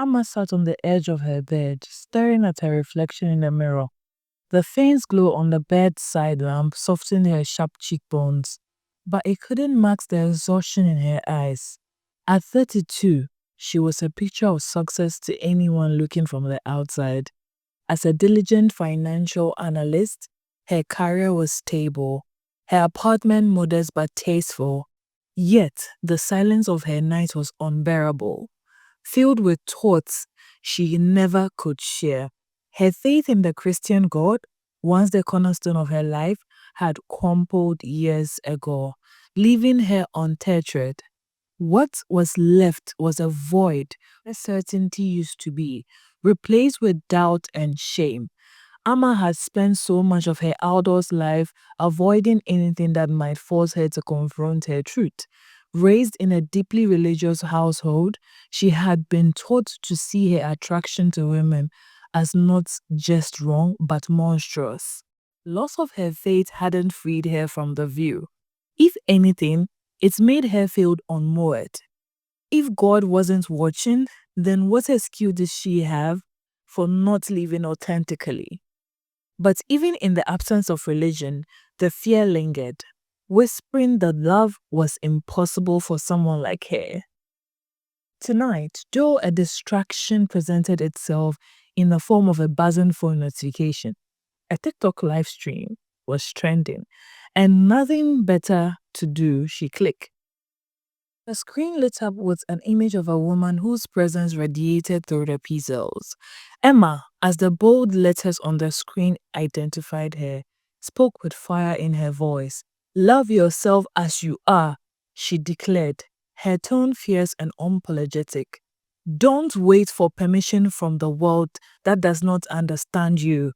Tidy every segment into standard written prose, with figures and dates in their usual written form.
Amma sat on the edge of her bed, staring at her reflection in the mirror. The faint glow on the bedside lamp softened her sharp cheekbones, but it couldn't mask the exhaustion in her eyes. At 32, she was a picture of success to anyone looking from the outside. As a diligent financial analyst, her career was stable, her apartment modest but tasteful. Yet, the silence of her night was unbearable, filled with thoughts she never could share. Her faith in the Christian God, once the cornerstone of her life, had crumbled years ago, leaving her untethered. What was left was a void where certainty used to be, replaced with doubt and shame. Amma had spent so much of her outdoors life avoiding anything that might force her to confront her truth. Raised in a deeply religious household, she had been taught to see her attraction to women as not just wrong but monstrous. Loss of her faith hadn't freed her from the view. If anything, it made her feel unmoored. If God wasn't watching, then what excuse did she have for not living authentically? But even in the absence of religion, the fear lingered, whispering that love was impossible for someone like her. Tonight, though a distraction presented itself in the form of a buzzing phone notification, a TikTok live stream was trending, and nothing better to do, she clicked. The screen lit up with an image of a woman whose presence radiated through the pixels. Emma, as the bold letters on the screen identified her, spoke with fire in her voice. "Love yourself as you are," she declared, her tone fierce and unapologetic. "Don't wait for permission from the world that does not understand you."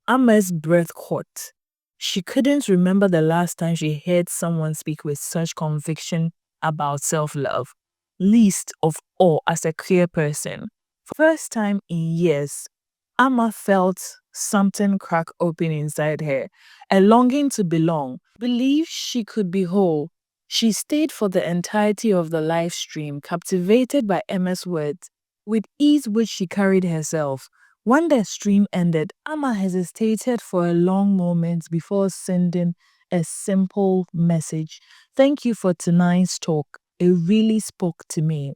Emma's breath caught. She couldn't remember the last time she heard someone speak with such conviction about self-love, least of all as a queer person. For the first time in years, Amma felt something crack open inside her, a longing to belong, believe she could be whole. She stayed for the entirety of the live stream, captivated by Emma's words, with ease which she carried herself. When the stream ended, Amma hesitated for a long moment before sending a simple message. "Thank you for tonight's talk. It really spoke to me."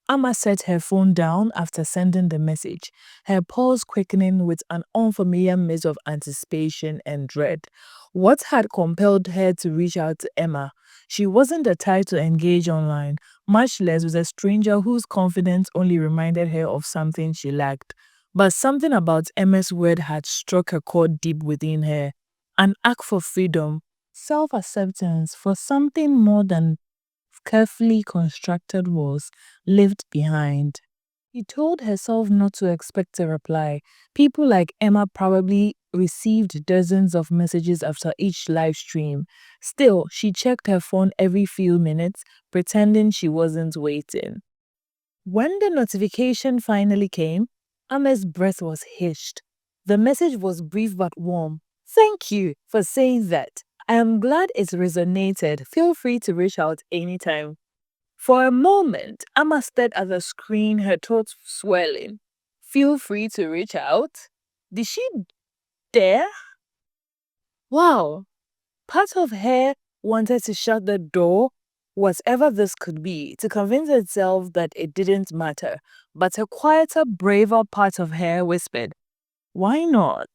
Amma set her phone down after sending the message, her pulse quickening with an unfamiliar mix of anticipation and dread. What had compelled her to reach out to Emma? She wasn't the type to engage online, much less with a stranger whose confidence only reminded her of something she lacked. But something about Emma's word had struck a chord deep within her, an act for freedom, self-acceptance, for something more than carefully constructed walls left behind. She told herself not to expect a reply. People like Emma probably received dozens of messages after each live stream. Still, she checked her phone every few minutes, pretending she wasn't waiting. When the notification finally came, Emma's breath was hitched. The message was brief but warm. "Thank you for saying that. I am glad it resonated. Feel free to reach out anytime." For a moment, Amma stared at the screen, her thoughts swirling. "Feel free to reach out?" Did she dare? Wow. Part of her wanted to shut the door, whatever this could be, to convince itself that it didn't matter. But a quieter, braver part of her whispered, "Why not?"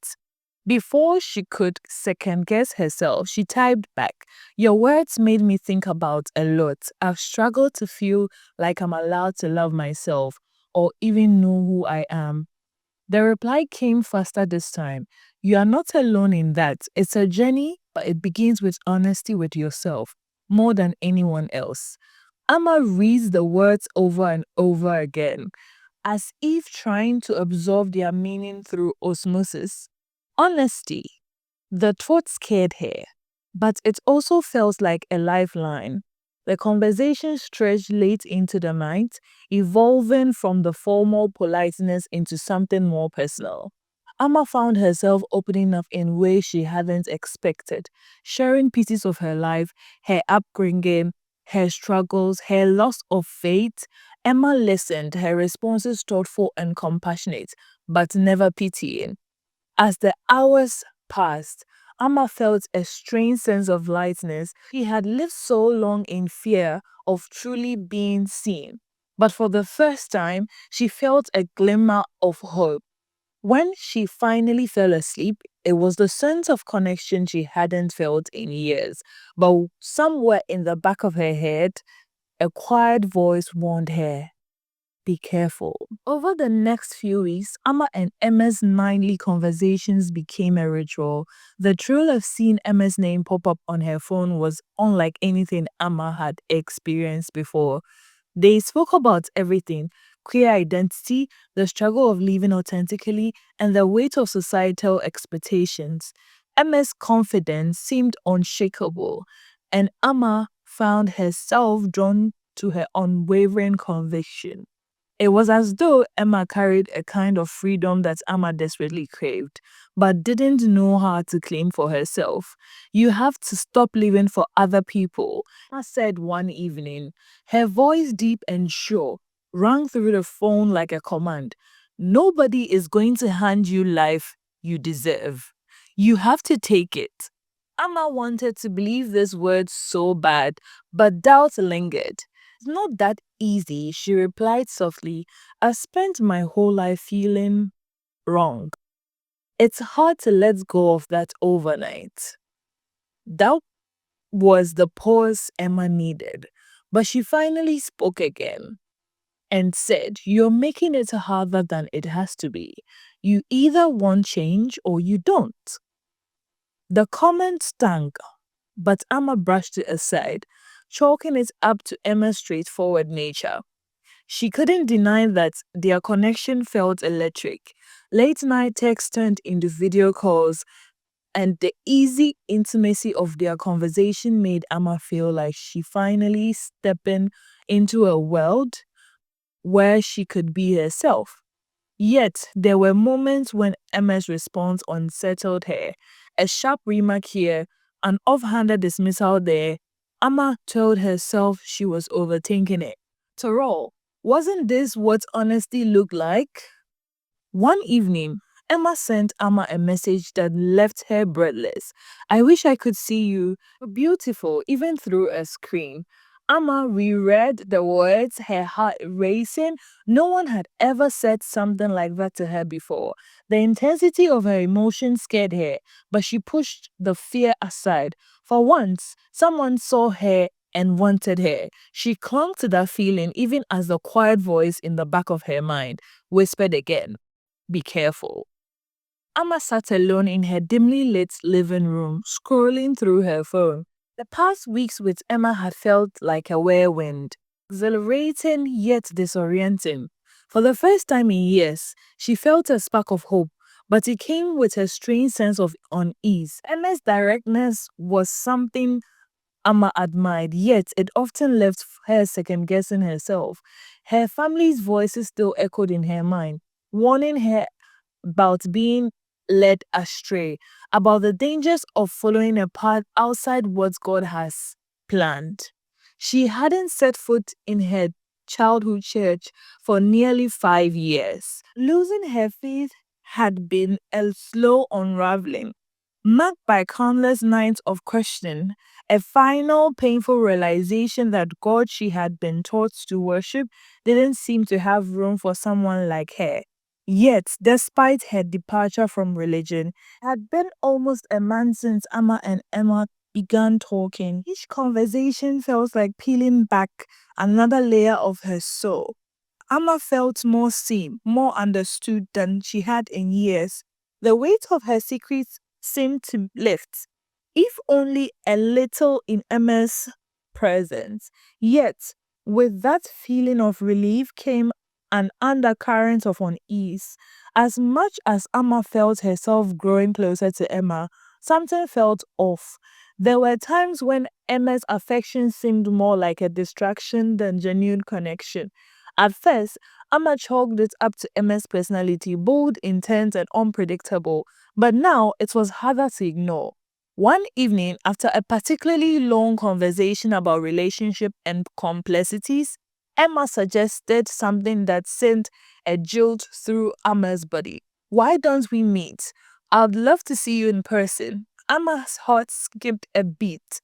Before she could second-guess herself, she typed back, "Your words made me think about a lot. I've struggled to feel like I'm allowed to love myself or even know who I am." The reply came faster this time. "You are not alone in that. It's a journey, but it begins with honesty with yourself, more than anyone else." Amma reads the words over and over again, as if trying to absorb their meaning through osmosis. Honesty. The thought scared her, but it also felt like a lifeline. The conversation stretched late into the night, evolving from the formal politeness into something more personal. Amma found herself opening up in ways she hadn't expected, sharing pieces of her life, her upbringing, her struggles, her loss of faith, Emma listened, her responses thoughtful and compassionate, but never pitying. As the hours passed, Amma felt a strange sense of lightness. She had lived so long in fear of truly being seen. But for the first time, she felt a glimmer of hope. When she finally fell asleep, it was the sense of connection she hadn't felt in years. But somewhere in the back of her head, a quiet voice warned her, be careful. Over the next few weeks, Amma and Emma's nightly conversations became a ritual. The thrill of seeing Emma's name pop up on her phone was unlike anything Amma had experienced before. They spoke about everything: queer identity, the struggle of living authentically, and the weight of societal expectations. Emma's confidence seemed unshakable, and Amma found herself drawn to her unwavering conviction. It was as though Emma carried a kind of freedom that Emma desperately craved, but didn't know how to claim for herself. You have to stop living for other people, Emma said one evening. Her voice, deep and sure, rang through the phone like a command. Nobody is going to hand you life you deserve. You have to take it. Emma wanted to believe this word so bad, but doubt lingered. It's not that easy, she replied softly. I spent my whole life feeling wrong. It's hard to let go of that overnight. That was the pause Emma needed. But she finally spoke again and said, you're making it harder than it has to be. You either want change or you don't. The comment stung, but Emma brushed it aside, chalking it up to Emma's straightforward nature. She couldn't deny that their connection felt electric. Late night texts turned into video calls, and the easy intimacy of their conversation made Emma feel like she finally stepping into a world where she could be herself. Yet, there were moments when Emma's response unsettled her. A sharp remark here, an offhanded dismissal there. Emma told herself she was overthinking it. After all, wasn't this what honesty looked like? One evening, Emma sent Amma a message that left her breathless. I wish I could see you. You're beautiful, even through a screen. Amma reread the words, her heart racing. No one had ever said something like that to her before. The intensity of her emotion scared her, but she pushed the fear aside. For once, someone saw her and wanted her. She clung to that feeling even as the quiet voice in the back of her mind whispered again, be careful. Amma sat alone in her dimly lit living room, scrolling through her phone. The past weeks with Emma had felt like a whirlwind, exhilarating yet disorienting. For the first time in years, she felt a spark of hope, but it came with a strange sense of unease. Emma's directness was something Amma admired, yet it often left her second guessing herself. Her family's voices still echoed in her mind, warning her about being led astray, about the dangers of following a path outside what God has planned. She hadn't set foot in her childhood church for nearly 5 years. Losing her faith had been a slow unraveling, marked by countless nights of questioning, a final painful realization that God she had been taught to worship didn't seem to have room for someone like her. Yet, despite her departure from religion, it had been almost a month since Amma and Emma began talking. Each conversation felt like peeling back another layer of her soul. Amma felt more seen, more understood than she had in years. The weight of her secrets seemed to lift, if only a little in Emma's presence. Yet, with that feeling of relief came an undercurrent of unease. As much as Emma felt herself growing closer to Emma, something felt off. There were times when Emma's affection seemed more like a distraction than genuine connection. At first, Emma chalked it up to Emma's personality, bold, intense, and unpredictable, but now it was harder to ignore. One evening, after a particularly long conversation about relationship and complexities, Emma suggested something that sent a jolt through Emma's body. Why don't we meet? I'd love to see you in person. Emma's heart skipped a beat.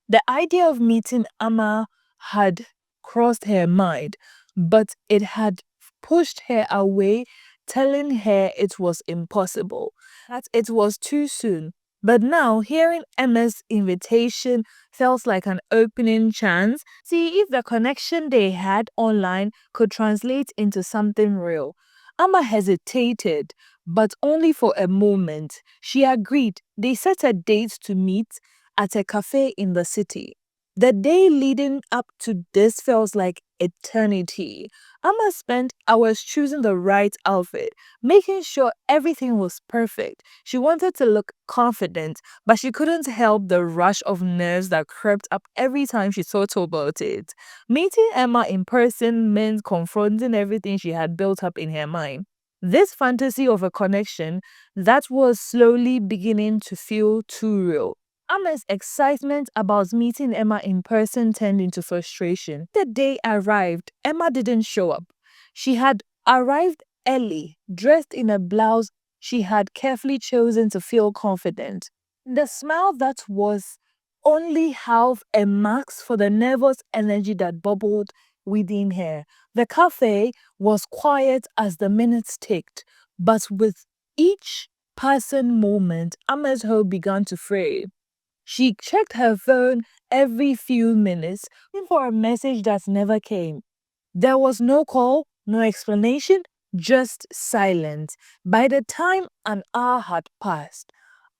The idea of meeting Amma had crossed her mind, but it had pushed her away, telling her it was impossible, that it was too soon. But now, hearing Emma's invitation felt like an opening chance. See if the connection they had online could translate into something real. Amma hesitated, but only for a moment. She agreed. They set a date to meet at a cafe in the city. The day leading up to this feels like eternity. Amma spent hours choosing the right outfit, making sure everything was perfect. She wanted to look confident, but she couldn't help the rush of nerves that crept up every time she thought about it. Meeting Emma in person meant confronting everything she had built up in her mind. This fantasy of a connection that was slowly beginning to feel too real. Emma's excitement about meeting Emma in person turned into frustration. The day arrived, Emma didn't show up. She had arrived early, dressed in a blouse she had carefully chosen to feel confident. The smile that was only half a mask for the nervous energy that bubbled within her. The cafe was quiet as the minutes ticked, but with each passing moment, Emma's hope began to fray. She checked her phone every few minutes, looking for a message that never came. There was no call, no explanation, just silence. By the time an hour had passed,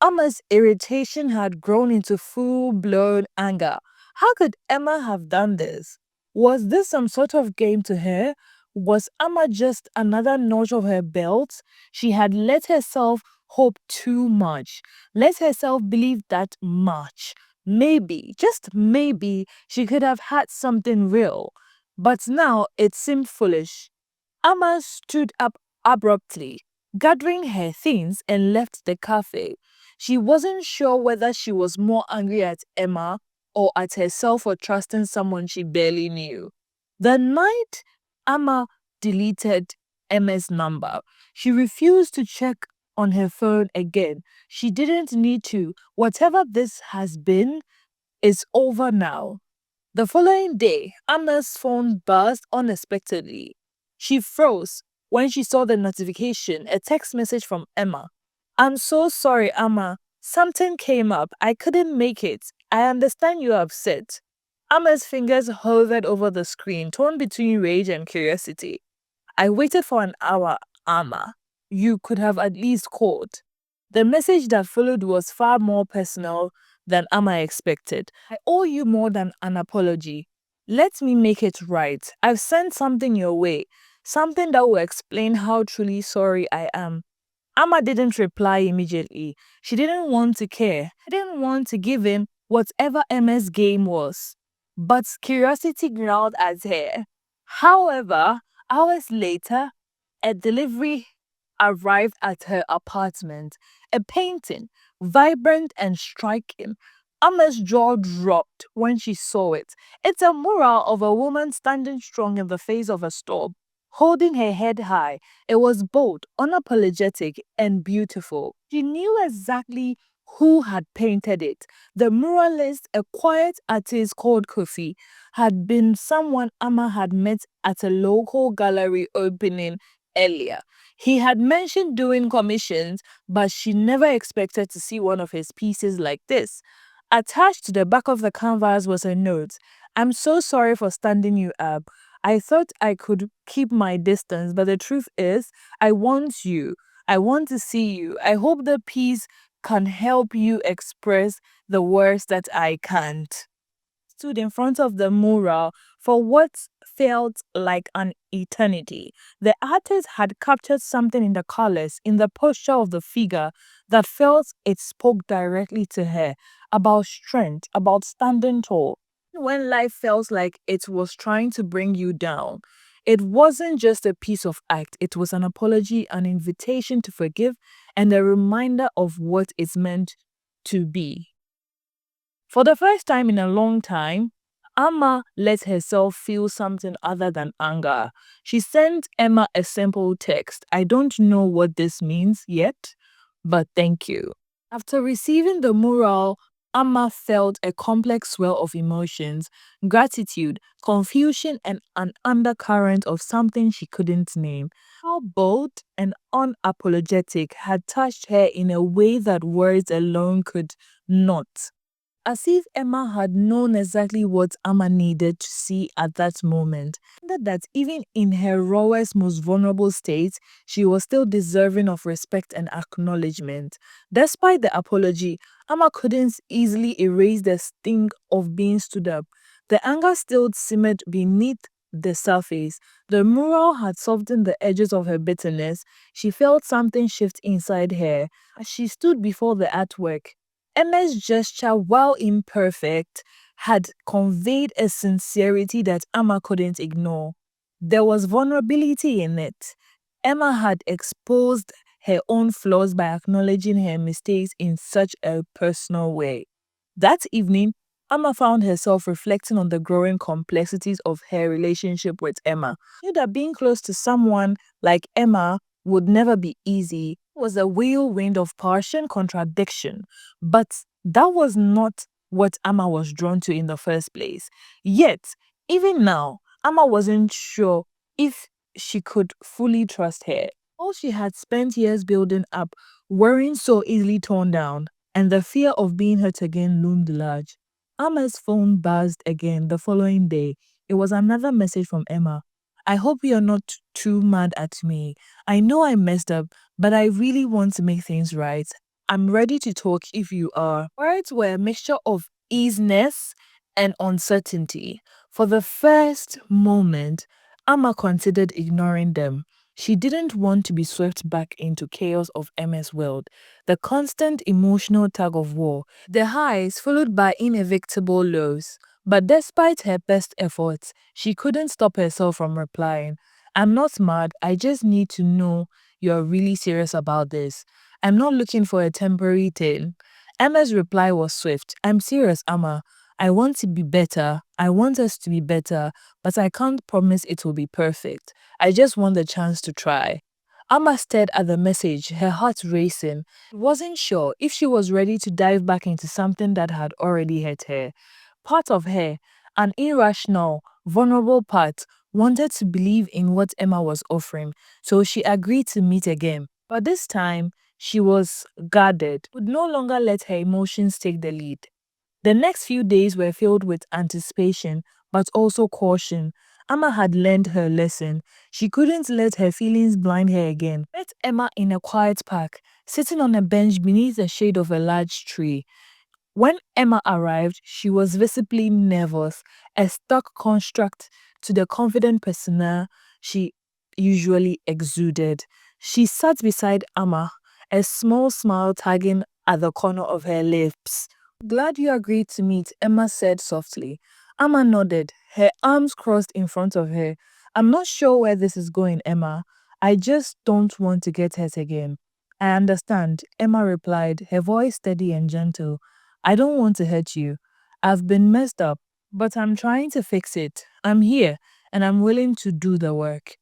Emma's irritation had grown into full-blown anger. How could Emma have done this? Was this some sort of game to her? Was Emma just another notch of her belt? She had let herself hope too much, let herself believe that much. Maybe, just maybe, she could have had something real. But now it seemed foolish. Emma stood up abruptly, gathering her things, and left the cafe. She wasn't sure whether she was more angry at Emma or at herself for trusting someone she barely knew. The night Emma deleted Emma's number, she refused to check on her phone again. She didn't need to. Whatever this has been is over now. The following day, Emma's phone buzzed unexpectedly. She froze when she saw the notification, a text message from Emma. I'm so sorry, Emma. Something came up. I couldn't make it. I understand you're upset. Emma's fingers hovered over the screen, torn between rage and curiosity. I waited for an hour, Emma. You could have at least called. The message that followed was far more personal than Emma expected. I owe you more than an apology. Let me make it right. I've sent something your way, something that will explain how truly sorry I am. Emma didn't reply immediately. She didn't want to care. She didn't want to give in whatever Emma's game was. But curiosity growled at her. However, hours later, a delivery arrived at her apartment. A painting, vibrant and striking. Emma's jaw dropped when she saw it. It's a mural of a woman standing strong in the face of a storm, holding her head high. It was bold, unapologetic, and beautiful. She knew exactly who had painted it. The muralist, a quiet artist called Kofi, had been someone Emma had met at a local gallery opening earlier. He had mentioned doing commissions, but she never expected to see one of his pieces like this. Attached to the back of the canvas was a note. I'm so sorry for standing you up. I thought I could keep my distance, but the truth is, I want you. I want to see you. I hope the piece can help you express the words that I can't. Stood in front of the mural for what felt like an eternity. The artist had captured something in the colors, in the posture of the figure, that felt it spoke directly to her about strength, about standing tall. When life felt like it was trying to bring you down, it wasn't just a piece of art, it was an apology, an invitation to forgive, and a reminder of what it's meant to be. For the first time in a long time, Amma let herself feel something other than anger. She sent Emma a simple text. I don't know what this means yet, but thank you. After receiving the mural, Amma felt a complex swell of emotions, gratitude, confusion, and an undercurrent of something she couldn't name. How bold and unapologetic had touched her in a way that words alone could not. As if Emma had known exactly what Amma needed to see at that moment, that even in her rawest, most vulnerable state, she was still deserving of respect and acknowledgement. Despite the apology, Amma couldn't easily erase the sting of being stood up. The anger still simmered beneath the surface. The mural had softened the edges of her bitterness. She felt something shift inside her as she stood before the artwork. Emma's gesture, while imperfect, had conveyed a sincerity that Emma couldn't ignore. There was vulnerability in it. Emma had exposed her own flaws by acknowledging her mistakes in such a personal way. That evening, Emma found herself reflecting on the growing complexities of her relationship with Emma. She knew that being close to someone like Emma would never be easy. It was a whirlwind of passion, contradiction. But that was not what Emma was drawn to in the first place. Yet, even now, Emma wasn't sure if she could fully trust her. All she had spent years building up weren't so easily torn down, and the fear of being hurt again loomed large. Emma's phone buzzed again the following day. It was another message from Emma. I hope you're not too mad at me. I know I messed up, but I really want to make things right. I'm ready to talk if you are. Words were a mixture of easiness and uncertainty. For the first moment, Amma considered ignoring them. She didn't want to be swept back into chaos of Emma's world. The constant emotional tug of war, the highs followed by inevitable lows. But despite her best efforts, she couldn't stop herself from replying. I'm not mad, I just need to know you're really serious about this. I'm not looking for a temporary thing. Emma's reply was swift. I'm serious, Emma. I want to be better. I want us to be better, but I can't promise it will be perfect. I just want the chance to try. Amma stared at the message, her heart racing. She wasn't sure if she was ready to dive back into something that had already hurt her. Part of her, an irrational, vulnerable part, wanted to believe in what Emma was offering, so she agreed to meet again. But this time, she was guarded, would no longer let her emotions take the lead. The next few days were filled with anticipation, but also caution. Emma had learned her lesson. She couldn't let her feelings blind her again. Met Emma in a quiet park, sitting on a bench beneath the shade of a large tree. When Emma arrived, she was visibly nervous, a stark contrast to the confident persona she usually exuded. She sat beside Emma, a small smile tugging at the corner of her lips. Glad you agreed to meet, Emma said softly. Emma nodded, her arms crossed in front of her. I'm not sure where this is going, Emma. I just don't want to get hurt again. I understand, Emma replied, her voice steady and gentle. I don't want to hurt you. I've been messed up, but I'm trying to fix it. I'm here, and I'm willing to do the work.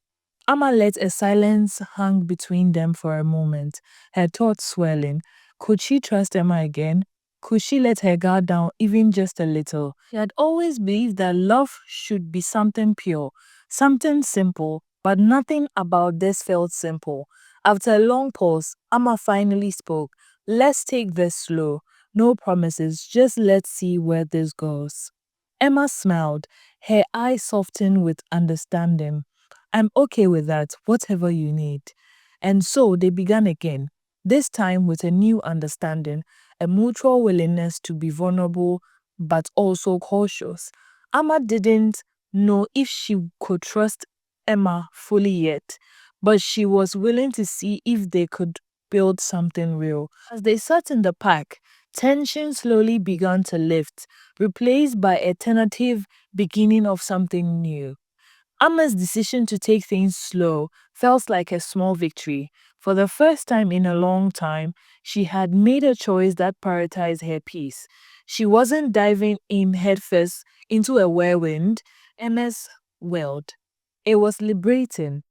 Amma let a silence hang between them for a moment, her thoughts swirling. Could she trust Emma again? Could she let her guard down even just a little? She had always believed that love should be something pure, something simple, but nothing about this felt simple. After a long pause, Amma finally spoke. Let's take this slow. No promises, just let's see where this goes. Emma smiled, her eyes softened with understanding. I'm okay with that, whatever you need. And so they began again, this time with a new understanding, a mutual willingness to be vulnerable but also cautious. Emma didn't know if she could trust Emma fully yet, but she was willing to see if they could build something real. As they sat in the park, tension slowly began to lift, replaced by a tentative beginning of something new. Emma's decision to take things slow felt like a small victory. For the first time in a long time, she had made a choice that prioritized her peace. She wasn't diving in headfirst into a whirlwind. MS world. It was liberating.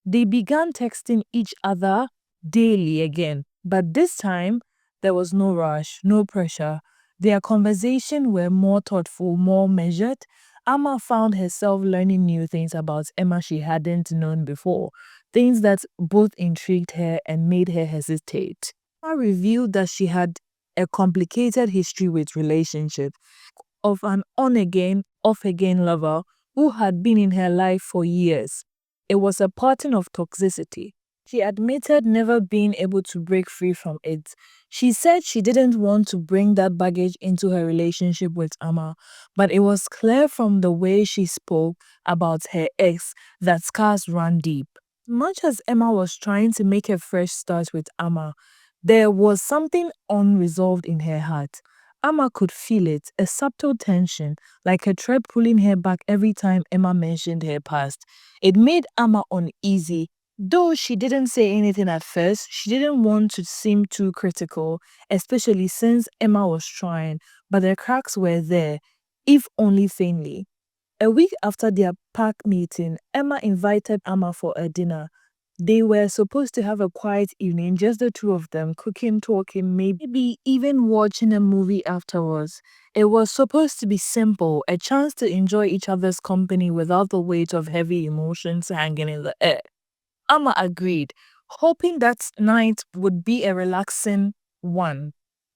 They began texting each other daily again, but this time there was no rush, no pressure. Their conversations were more thoughtful, more measured. Amma found herself learning new things about Emma she hadn't known before, things that both intrigued her and made her hesitate. Emma revealed that she had a complicated history with relationships, of an on again, off again lover who had been in her life for years. It was a pattern of toxicity. She admitted never being able to break free from it. She said she didn't want to bring that baggage into her relationship with Amma, but it was clear from the way she spoke about her ex that scars ran deep. Much as Emma was trying to make a fresh start with Amma, there was something unresolved in her heart. Emma could feel it, a subtle tension, like a thread pulling her back every time Emma mentioned her past. It made Emma uneasy. Though she didn't say anything at first, she didn't want to seem too critical, especially since Emma was trying, but the cracks were there, if only faintly. A week after their park meeting, Emma invited Emma for a dinner. They were supposed to have a quiet evening, just the two of them, cooking, talking, maybe even watching a movie afterwards. It was supposed to be simple, a chance to enjoy each other's company without the weight of heavy emotions hanging in the air. Amma agreed, hoping that night would be a relaxing one.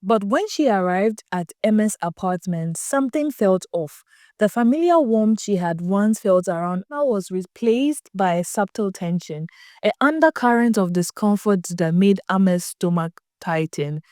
But when she arrived at Emma's apartment, something felt off. The familiar warmth she had once felt around her was replaced by a subtle tension, an undercurrent of discomfort that made Emma's stomach tighten.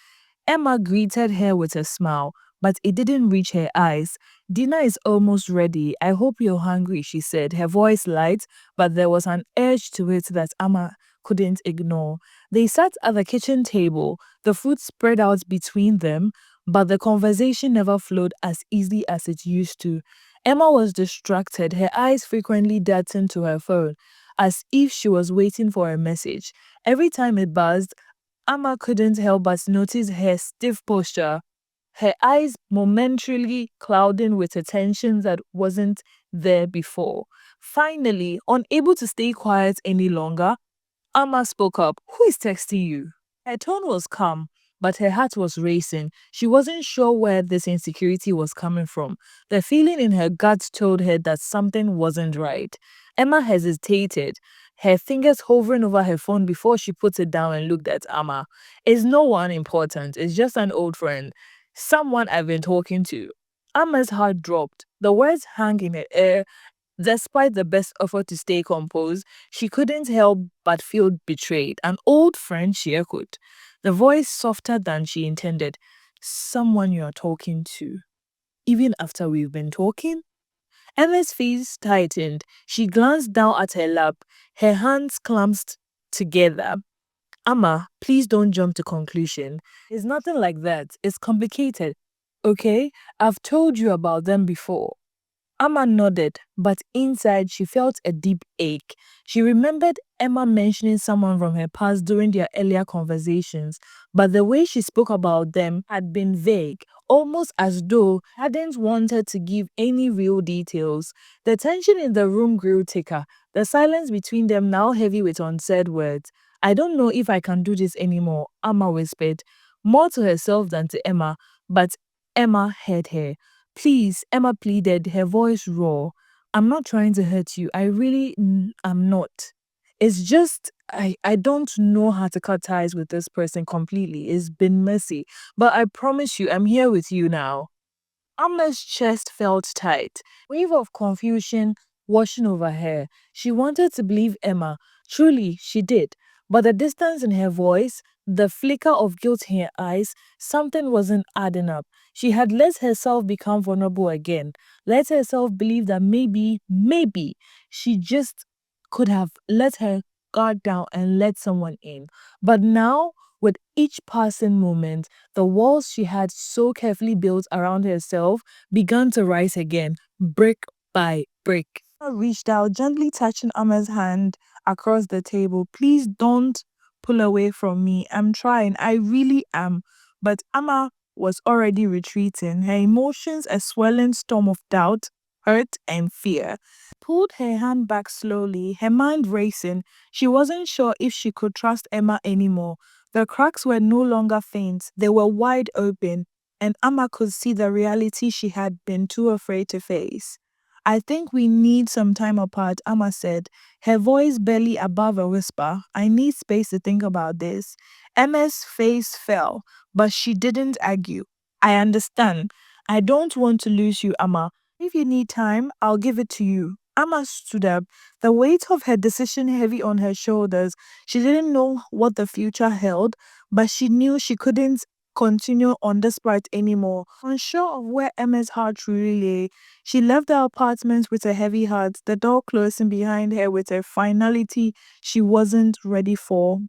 Emma greeted her with a smile, but it didn't reach her eyes. Dinner is almost ready. I hope you're hungry, she said, her voice light, but there was an edge to it that Emma couldn't ignore. They sat at the kitchen table, the food spread out between them, but the conversation never flowed as easily as it used to. Emma was distracted, her eyes frequently darting to her phone, as if she was waiting for a message. Every time it buzzed, Amma couldn't help but notice her stiff posture, her eyes momentarily clouding with a tension that wasn't there before. Finally, unable to stay quiet any longer, Amma spoke up. Who is texting you? Her tone was calm, but her heart was racing. She wasn't sure where this insecurity was coming from. The feeling in her gut told her that something wasn't right. Emma hesitated, her fingers hovering over her phone before she put it down and looked at Amma. It's no one important, it's just an old friend, someone I've been talking to. Amma's heart dropped. The words hung in the air. Despite the best effort to stay composed, she couldn't help but feel betrayed. An old friend, she echoed, the voice softer than she intended. Someone you're talking to. Even after we've been talking? Emma's face tightened. She glanced down at her lap, her hands clasped together. Amma, please don't jump to conclusion. It's nothing like that. It's complicated. Okay? I've told you about them before. Emma nodded, but inside she felt a deep ache. She remembered Emma mentioning someone from her past during their earlier conversations, but the way she spoke about them had been vague, almost as though she hadn't wanted to give any real details. The tension in the room grew thicker, the silence between them now heavy with unsaid words. I don't know if I can do this anymore, Emma whispered, more to herself than to Emma, but Emma heard her. Please, Emma pleaded, her voice raw. I'm not trying to hurt you. I really am not. It's just, I don't know how to cut ties with this person completely. It's been messy. But I promise you, I'm here with you now. Amma's chest felt tight, wave of confusion washing over her. She wanted to believe Emma. Truly, she did. But the distance in her voice, the flicker of guilt in her eyes, something wasn't adding up. She had let herself become vulnerable again, let herself believe that maybe she just could have let her guard down and let someone in. But now, with each passing moment, the walls she had so carefully built around herself began to rise again, brick by brick. Anna reached out, gently touching Amma's hand across the table. Please don't pull away from me. I'm trying. I really am. But Amma was already retreating, her emotions a swelling storm of doubt, hurt, and fear. Pulled her hand back slowly, her mind racing. She wasn't sure if she could trust Emma anymore. The cracks were no longer faint, they were wide open, and Emma could see the reality she had been too afraid to face. I think we need some time apart, Emma said, her voice barely above a whisper. I need space to think about this. Emma's face fell, but she didn't argue. I understand. I don't want to lose you, Emma. If you need time, I'll give it to you. Amma stood up, the weight of her decision heavy on her shoulders. She didn't know what the future held, but she knew she couldn't continue on this part anymore. Unsure of where Emma's heart truly lay, she left the apartment with a heavy heart, the door closing behind her with a finality she wasn't ready for.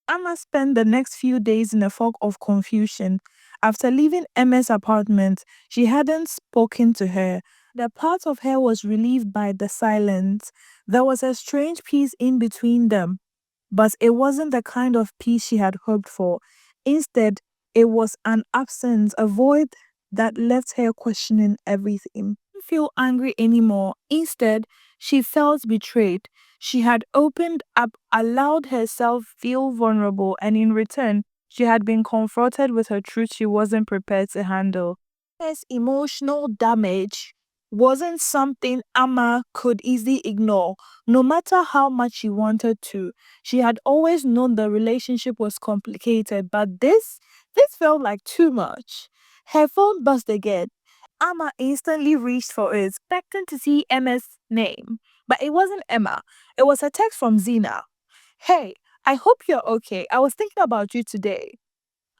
Emma spent the next few days in a fog of confusion. After leaving Emma's apartment, she hadn't spoken to her. The part of her was relieved by the silence. There was a strange peace in between them, but it wasn't the kind of peace she had hoped for. Instead, it was an absence, a void that left her questioning everything. She didn't feel angry anymore. Instead, she felt betrayed. She had opened up, allowed herself feel vulnerable, and in return, she had been confronted with a truth she wasn't prepared to handle. This emotional damage wasn't something Amma could easily ignore, no matter how much she wanted to. She had always known the relationship was complicated, but this felt like too much. Her phone buzzed again. Amma instantly reached for it, expecting to see Emma's name. But it wasn't Emma. It was a text from Zina. Hey, I hope you're okay. I was thinking about you today.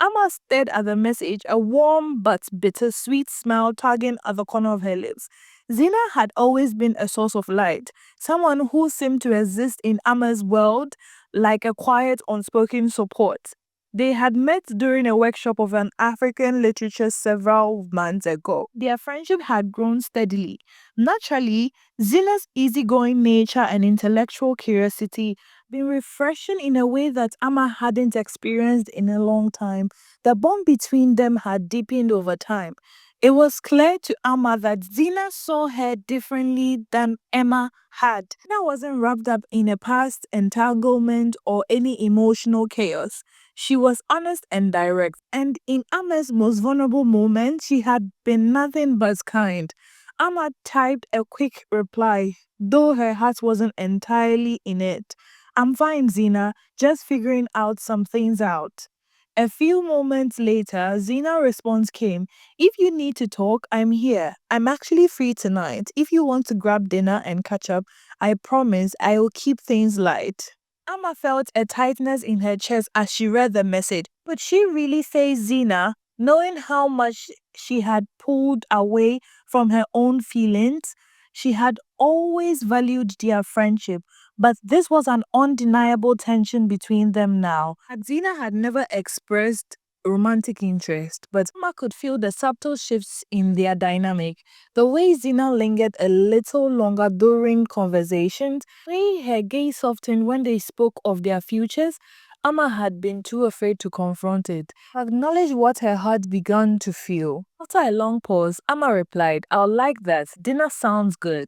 Amma stared at the message, a warm but bittersweet smile tugging at the corner of her lips. Zina had always been a source of light, someone who seemed to exist in Amma's world like a quiet, unspoken support. They had met during a workshop of an African literature several months ago. Their friendship had grown steadily. Naturally, Zina's easygoing nature and intellectual curiosity been refreshing in a way that Amma hadn't experienced in a long time. The bond between them had deepened over time. It was clear to Amma that Zina saw her differently than Emma had. Zina wasn't wrapped up in a past entanglement or any emotional chaos. She was honest and direct, and in Amma's most vulnerable moment, she had been nothing but kind. Amma typed a quick reply, though her heart wasn't entirely in it. I'm fine, Zina, just figuring out some things out. A few moments later, Zina's response came. If you need to talk, I'm here. I'm actually free tonight. If you want to grab dinner and catch up, I promise I will keep things light. Amma felt a tightness in her chest as she read the message. Could she really say Zina, knowing how much she had pulled away from her own feelings? She had always valued their friendship, but this was an undeniable tension between them now. Zina had never expressed romantic interest, but Emma could feel the subtle shifts in their dynamic. The way Zina lingered a little longer during conversations, the way her gaze softened when they spoke of their futures, Emma had been too afraid to confront it. Acknowledge what her heart began to feel. After a long pause, Emma replied, I'll like that. Dinner sounds good.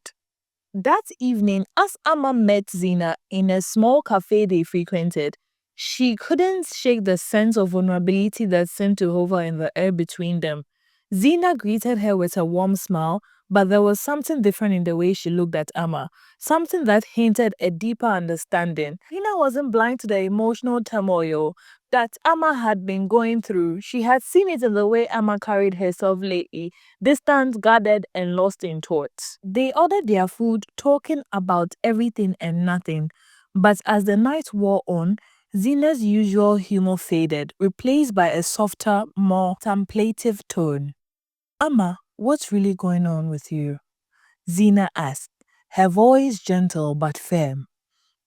That evening, as Amma met Zina in a small cafe they frequented, she couldn't shake the sense of vulnerability that seemed to hover in the air between them. Zina greeted her with a warm smile, but there was something different in the way she looked at Amma, something that hinted a deeper understanding. Zina wasn't blind to the emotional turmoil that Amma had been going through. She had seen it in the way Amma carried herself lately, distant, guarded, and lost in thought. They ordered their food, talking about everything and nothing. But as the night wore on, Zina's usual humor faded, replaced by a softer, more contemplative tone. Amma, what's really going on with you? Zina asked, her voice gentle but firm.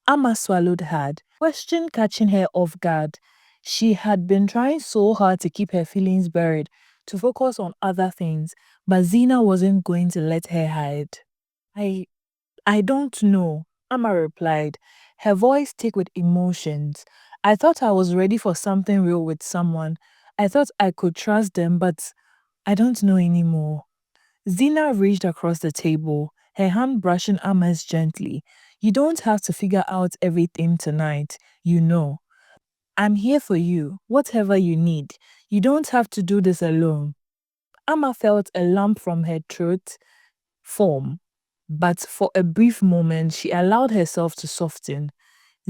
Amma swallowed hard, question catching her off guard. She had been trying so hard to keep her feelings buried, to focus on other things, but Zina wasn't going to let her hide. I I don't know, Amma replied, her voice thick with emotions. I thought I was ready for something real with someone. I thought I could trust them, but I don't know anymore. Zina reached across the table, her hand brushing Ama's gently. You don't have to figure out everything tonight, you know. I'm here for you, whatever you need. You don't have to do this alone. Amma felt a lump from her throat form, but for a brief moment she allowed herself to soften.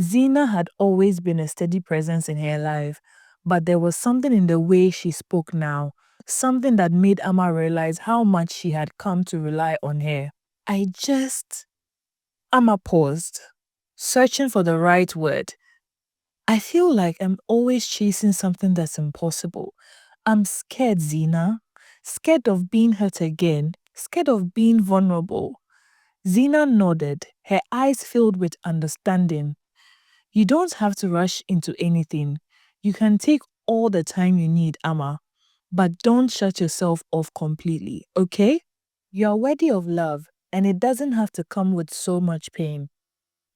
Zina had always been a steady presence in her life, but there was something in the way she spoke now, something that made Amma realize how much she had come to rely on her. I just. Amma paused, searching for the right word. I feel like I'm always chasing something that's impossible. I'm scared, Zina. Scared of being hurt again. Scared of being vulnerable. Zina nodded, her eyes filled with understanding. You don't have to rush into anything. You can take all the time you need, Amma. But don't shut yourself off completely, okay? You're worthy of love, and it doesn't have to come with so much pain.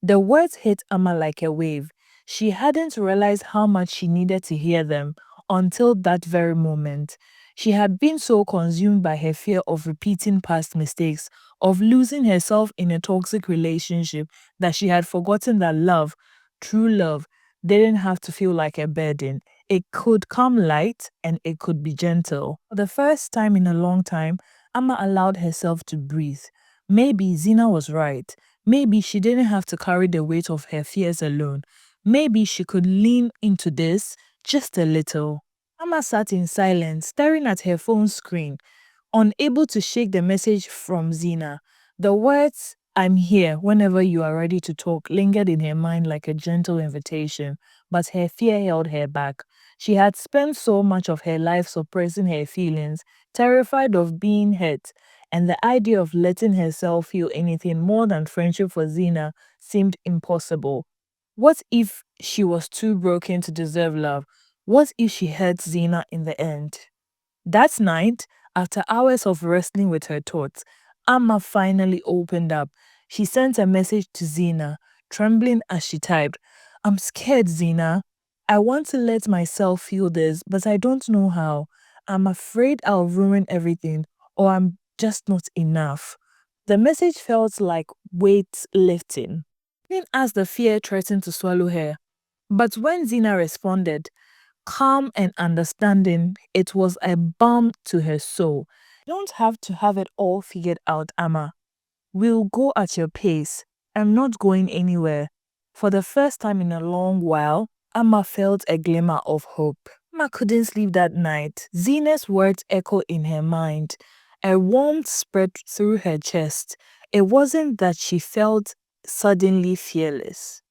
The words hit Amma like a wave. She hadn't realized how much she needed to hear them until that very moment. She had been so consumed by her fear of repeating past mistakes, of losing herself in a toxic relationship, that she had forgotten that love, true love, didn't have to feel like a burden. It could come light and it could be gentle. For the first time in a long time, Amma allowed herself to breathe. Maybe Zina was right. Maybe she didn't have to carry the weight of her fears alone. Maybe she could lean into this just a little. Amma sat in silence, staring at her phone screen, unable to shake the message from Zina. The words, I'm here whenever you are ready to talk, lingered in her mind like a gentle invitation, but her fear held her back. She had spent so much of her life suppressing her feelings, terrified of being hurt, and the idea of letting herself feel anything more than friendship for Zina seemed impossible. What if she was too broken to deserve love? What if she hurt Zina in the end? That night, after hours of wrestling with her thoughts, Amma finally opened up. She sent a message to Zina, trembling as she typed, I'm scared, Zina. I want to let myself feel this, but I don't know how. I'm afraid I'll ruin everything, or I'm just not enough. The message felt like weight lifting, even as the fear threatened to swallow her. But when Zina responded, calm and understanding, it was a balm to her soul. You don't have to have it all figured out, Amma. We'll go at your pace. I'm not going anywhere. For the first time in a long while, Amma felt a glimmer of hope. Amma couldn't sleep that night. Zina's words echoed in her mind. A warmth spread through her chest. It wasn't that she felt suddenly fearless,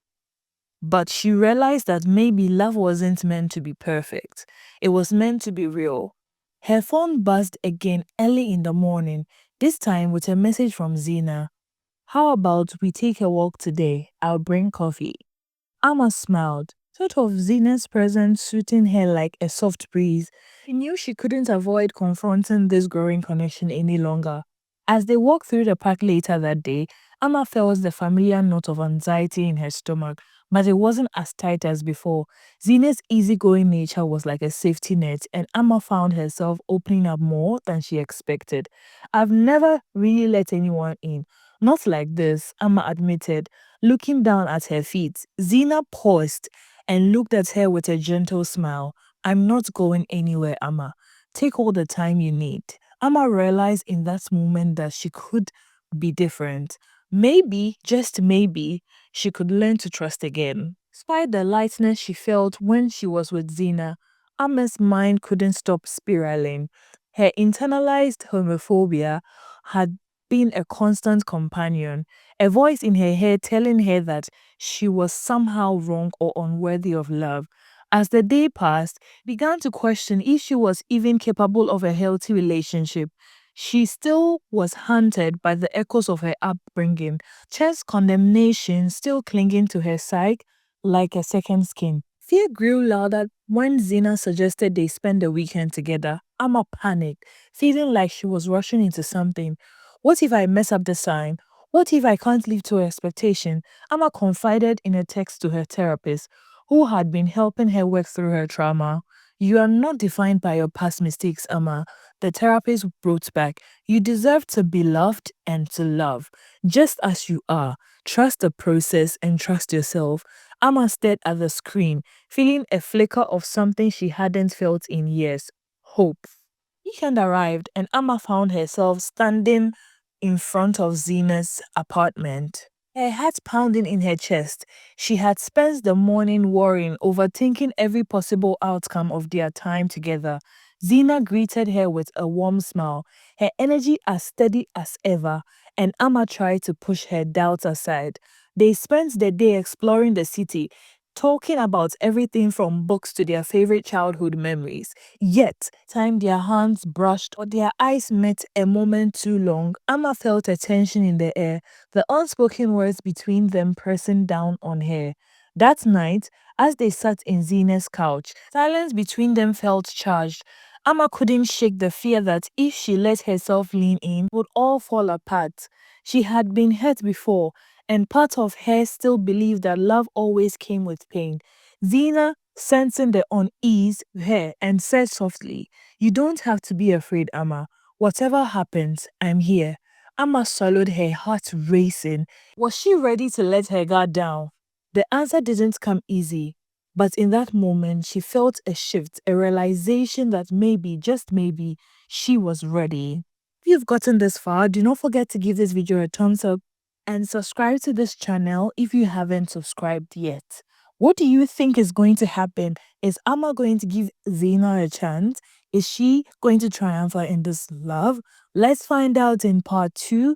but she realized that maybe love wasn't meant to be perfect. It was meant to be real. Her phone buzzed again early in the morning, this time with a message from Zina. How about we take a walk today? I'll bring coffee. Amma smiled, thought of Zina's presence suiting her like a soft breeze. She knew she couldn't avoid confronting this growing connection any longer. As they walked through the park later that day, Amma felt the familiar note of anxiety in her stomach, but it wasn't as tight as before. Zina's easygoing nature was like a safety net, and Amma found herself opening up more than she expected. I've never really let anyone in. Not like this, Amma admitted, looking down at her feet. Zina paused and looked at her with a gentle smile. I'm not going anywhere, Amma. Take all the time you need. Amma realized in that moment that she could be different. Maybe, just maybe, she could learn to trust again. Despite the lightness she felt when she was with Zina, Amma's mind couldn't stop spiraling. Her internalized homophobia had been a constant companion, a voice in her head telling her that she was somehow wrong or unworthy of love. As the day passed, began to question if she was even capable of a healthy relationship. She still was haunted by the echoes of her upbringing, Chet's condemnation still clinging to her psyche like a second skin. Fear grew louder when Zina suggested they spend the weekend together. Amma panicked, feeling like she was rushing into something. What if I mess up the sign? What if I can't live to her expectation? Amma confided in a text to her therapist, who had been helping her work through her trauma. You are not defined by your past mistakes, Amma. The therapist wrote back, you deserve to be loved and to love, just as you are. Trust the process and trust yourself. Amma stared at the screen, feeling a flicker of something she hadn't felt in years: hope. Weekend arrived, and Amma found herself standing in front of Zina's apartment, her heart pounding in her chest. She had spent the morning worrying, overthinking every possible outcome of their time together. Zina greeted her with a warm smile, her energy as steady as ever, and Amma tried to push her doubts aside. They spent the day exploring the city, talking about everything from books to their favorite childhood memories. Yet, time their hands brushed or their eyes met a moment too long, Amma felt a tension in the air, the unspoken words between them pressing down on her. That night, as they sat in Zina's couch, silence between them felt charged. Amma couldn't shake the fear that if she let herself lean in, it would all fall apart. She had been hurt before, and part of her still believed that love always came with pain. Zina, sensing the unease her, and said softly, you don't have to be afraid, Amma. Whatever happens, I'm here. Amma swallowed, her heart racing. Was she ready to let her guard down? The answer didn't come easy, but in that moment, she felt a shift, a realization that maybe, just maybe, she was ready. If you've gotten this far, do not forget to give this video a thumbs up and subscribe to this channel if you haven't subscribed yet. What do you think is going to happen? Is Amma going to give Zina a chance? Is she going to triumph in this love? Let's find out in part 2.